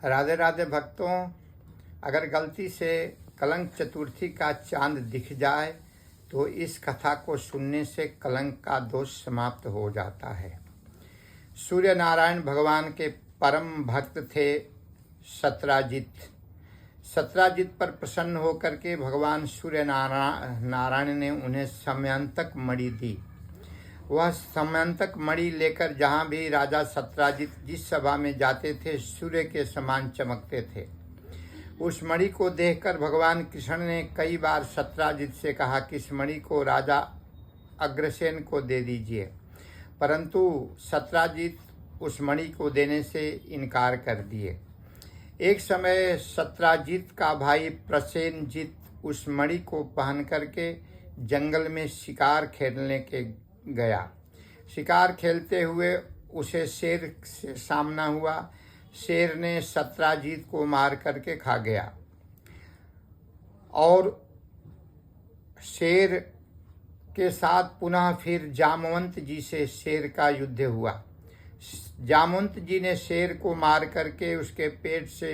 राधे राधे भक्तों, अगर गलती से कलंक चतुर्थी का चांद दिख जाए तो इस कथा को सुनने से कलंक का दोष समाप्त हो जाता है। सूर्य नारायण भगवान के परम भक्त थे सत्राजित। सत्राजित पर प्रसन्न होकर के भगवान सूर्य नारायण ने उन्हें समयंतक मणि दी। वह समयंतक मणि लेकर जहाँ भी राजा सत्राजित जिस सभा में जाते थे सूर्य के समान चमकते थे। उस मणि को देखकर भगवान कृष्ण ने कई बार सत्राजित से कहा कि इस मणि को राजा अग्रसेन को दे दीजिए, परंतु सत्राजित उस मणि को देने से इनकार कर दिए। एक समय सत्राजित का भाई प्रसेनजित उस मणि को पहन करके जंगल में शिकार खेलने के गया। शिकार खेलते हुए उसे शेर से सामना हुआ। शेर ने सत्राजित को मार करके खा गया और शेर के साथ पुनः फिर जामवंत जी से शेर का युद्ध हुआ। जामवंत जी ने शेर को मार करके उसके पेट से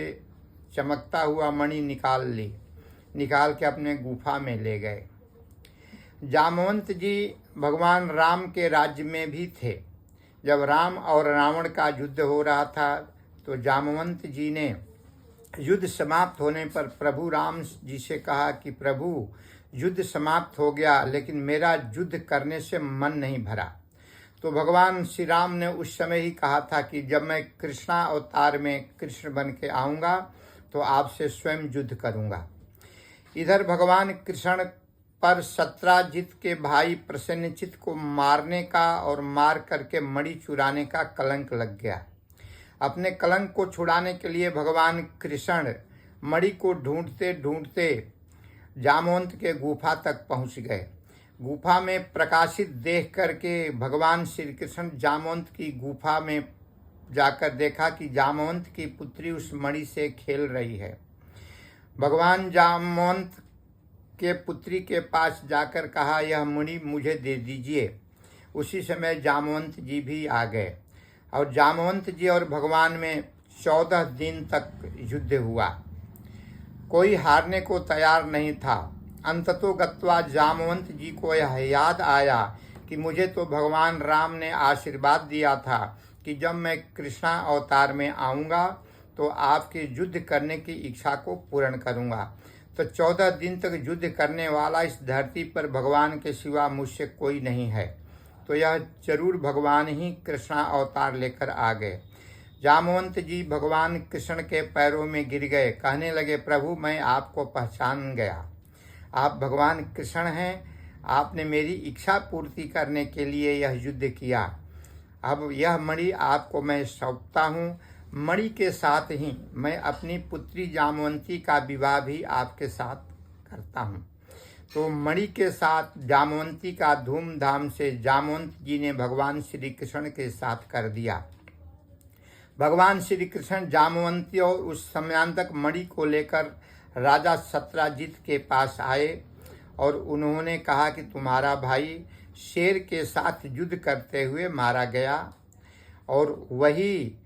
चमकता हुआ मणि निकाल के अपने गुफा में ले गए। जामवंत जी भगवान राम के राज्य में भी थे। जब राम और रावण का युद्ध हो रहा था तो जामवंत जी ने युद्ध समाप्त होने पर प्रभु राम जी से कहा कि प्रभु, युद्ध समाप्त हो गया लेकिन मेरा युद्ध करने से मन नहीं भरा। तो भगवान श्री राम ने उस समय ही कहा था कि जब मैं कृष्णा अवतार में कृष्ण बन के आऊँगा तो आपसे स्वयं युद्ध करूँगा। इधर भगवान कृष्ण पर सत्राजित के भाई प्रसेनजित को मारने का और मार करके मणि चुराने का कलंक लग गया। अपने कलंक को छुड़ाने के लिए भगवान कृष्ण मणि को ढूंढते ढूंढते जामवंत के गुफा तक पहुंच गए। गुफा में प्रकाशित देख करके भगवान श्री कृष्ण जामवंत की गुफा में जाकर देखा कि जामवंत की पुत्री उस मणि से खेल रही है। भगवान जामवंत के पुत्री के पास जाकर कहा, यह मणि मुझे दे दीजिए। उसी समय जामवंत जी भी आ गए और जामवंत जी और भगवान में 14 दिन तक युद्ध हुआ। कोई हारने को तैयार नहीं था। अंततो गत्वा जामवंत जी को यह याद आया कि मुझे तो भगवान राम ने आशीर्वाद दिया था कि जब मैं कृष्णा अवतार में आऊँगा तो आपके युद्ध करने की इच्छा को पूर्ण करूँगा। तो 14 दिन तक युद्ध करने वाला इस धरती पर भगवान के सिवा मुझसे कोई नहीं है। तो यह जरूर भगवान ही कृष्णा अवतार लेकर आ गए। जामवंत जी भगवान कृष्ण के पैरों में गिर गए, कहने लगे, प्रभु मैं आपको पहचान गया, आप भगवान कृष्ण हैं। आपने मेरी इच्छा पूर्ति करने के लिए यह युद्ध किया। अब यह मणि आपको मैं सौंपता हूँ। मणि के साथ ही मैं अपनी पुत्री जामवंती का विवाह भी आपके साथ करता हूँ। तो मणि के साथ जामवंती का धूमधाम से जामवंत जी ने भगवान श्री कृष्ण के साथ कर दिया। भगवान श्री कृष्ण जामवंती और उस समयांतक मणि को लेकर राजा सत्राजित के पास आए और उन्होंने कहा कि तुम्हारा भाई शेर के साथ युद्ध करते हुए मारा गया और वही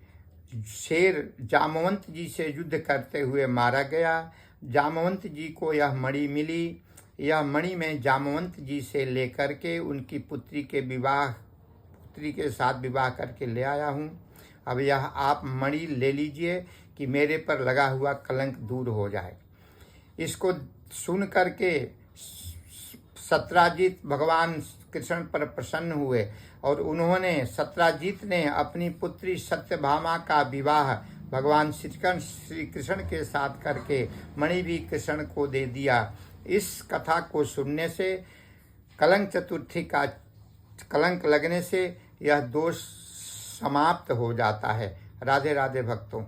शेर जामवंत जी से युद्ध करते हुए मारा गया। जामवंत जी को यह मणि मिली। यह मणि मैं जामवंत जी से लेकर के उनकी पुत्री के साथ विवाह करके ले आया हूँ। अब यह आप मणि ले लीजिए कि मेरे पर लगा हुआ कलंक दूर हो जाए। इसको सुन करके सत्राजित भगवान कृष्ण पर प्रसन्न हुए और सत्राजित ने अपनी पुत्री सत्यभामा का विवाह भगवान श्री कृष्ण के साथ करके मणि भी कृष्ण को दे दिया। इस कथा को सुनने से कलंक चतुर्थी का कलंक लगने से यह दोष समाप्त हो जाता है। राधे राधे भक्तों।